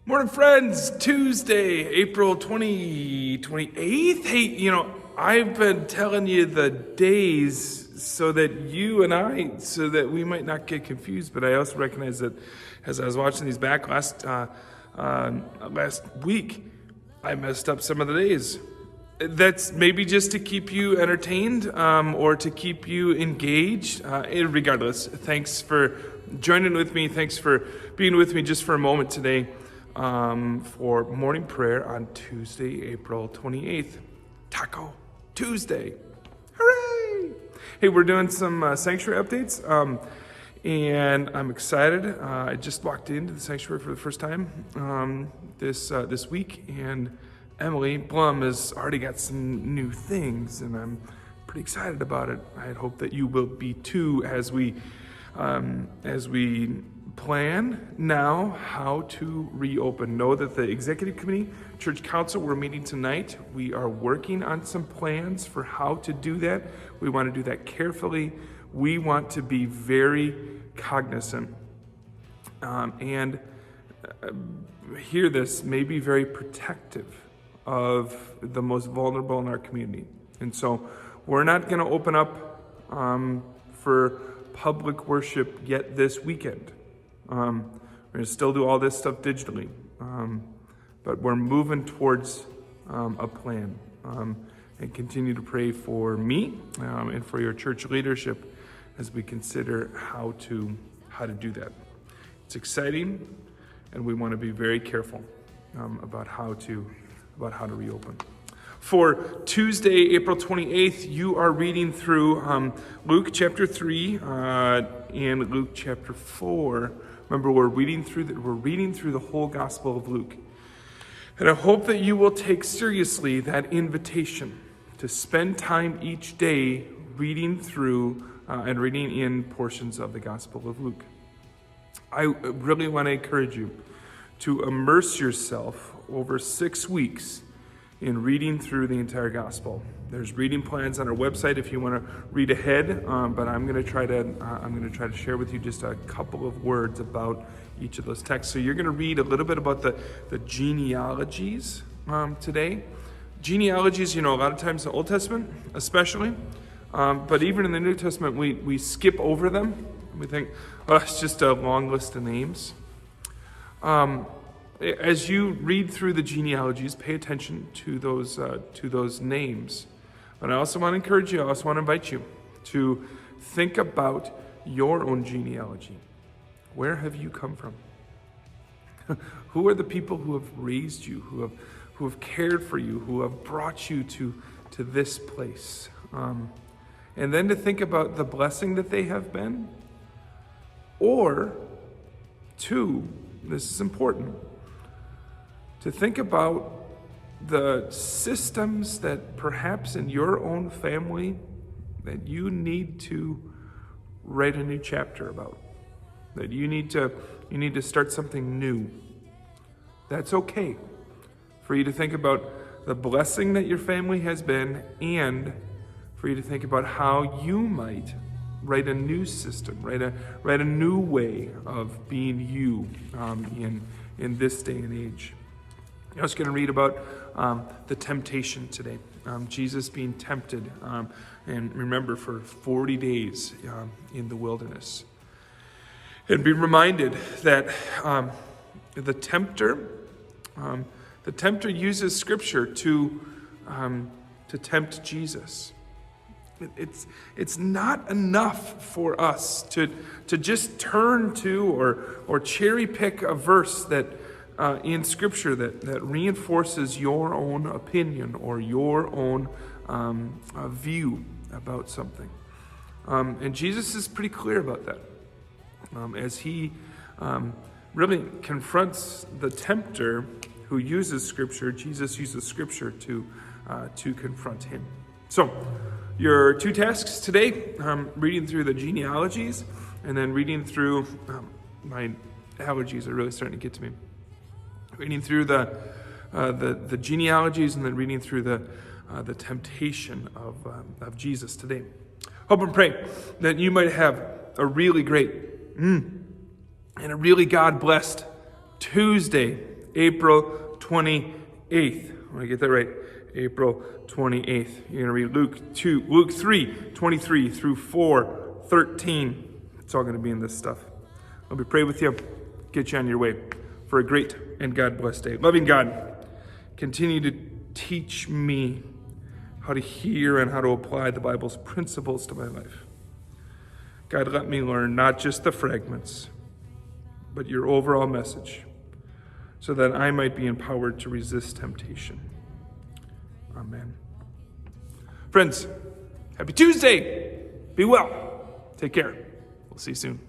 Morning, friends. Tuesday, April 28th. Hey, I've been telling you the days so that we might not get confused, but I also recognize that as I was watching these back last week, I messed up some of the days. That's maybe just to keep you entertained or to keep you engaged. Regardless, thanks for joining with me. Thanks for being with me just for a moment today for morning prayer on Tuesday, April 28th. Taco Tuesday. Hooray! Hey, we're doing some sanctuary updates, and I'm excited. I just walked into the sanctuary for the first time this week, and Emily Blum has already got some new things, and I'm pretty excited about it. I hope that you will be too as we plan now how to reopen. Know that the executive committee, church council, we're meeting tonight. We are working on some plans for how to do that. We want to do that carefully. We want to be very cognizant and hear this, maybe very protective of the most vulnerable in our community. And so we're not going to open up for public worship yet this weekend. We're going to still do all this stuff digitally, but we're moving towards a plan, and continue to pray for me and for your church leadership as we consider how to do that. It's exciting, and we want to be very careful about how to reopen. For Tuesday, April 28th, you are reading through Luke chapter 3 and Luke chapter 4. Remember, we're reading through the whole Gospel of Luke. And I hope that you will take seriously that invitation to spend time each day reading through and reading in portions of the Gospel of Luke. I really want to encourage you to immerse yourself over 6 weeks in reading through the entire gospel. There's reading plans on our website if you want to read ahead, but I'm going to try to share with you just a couple of words about each of those texts. So you're going to read a little bit about the genealogies today. Genealogies, a lot of times in the Old Testament, especially, but even in the New Testament, we skip over them. We think, it's just a long list of names. As you read through the genealogies, pay attention to those names. But I also want to encourage you, I also want to invite you to think about your own genealogy. Where have you come from? Who are the people who have raised you, who have cared for you, who have brought you to this place? And then to think about the blessing that they have been. Or, two, this is important, to think about the systems that perhaps in your own family that you need to write a new chapter about, that you need to start something new. That's okay for you to think about the blessing that your family has been, and for you to think about how you might write a new system, write a new way of being you in this day and age. I was going to read about the temptation today. Jesus being tempted, and remember, for 40 days in the wilderness. And be reminded that the tempter uses Scripture to tempt Jesus. It's not enough for us to just turn to or cherry pick a verse that in Scripture that reinforces your own opinion or your own view about something. And Jesus is pretty clear about that. As he really confronts the tempter who uses Scripture, Jesus uses Scripture to confront him. So, your two tasks today, reading through the genealogies and then reading through, my allergies are really starting to get to me. Reading through the genealogies and then reading through the temptation of Jesus today. Hope and pray that you might have a really great and a really God-blessed Tuesday, April 28th. I want to get that right. April 28th. You're going to read Luke 3, 23 through 4, 13. It's all going to be in this stuff. Let me pray with you, get you on your way for a great and God-blessed day. Loving God, continue to teach me how to hear and how to apply the Bible's principles to my life. God, let me learn not just the fragments, but your overall message, so that I might be empowered to resist temptation. Amen. Friends, happy Tuesday. Be well. Take care. We'll see you soon.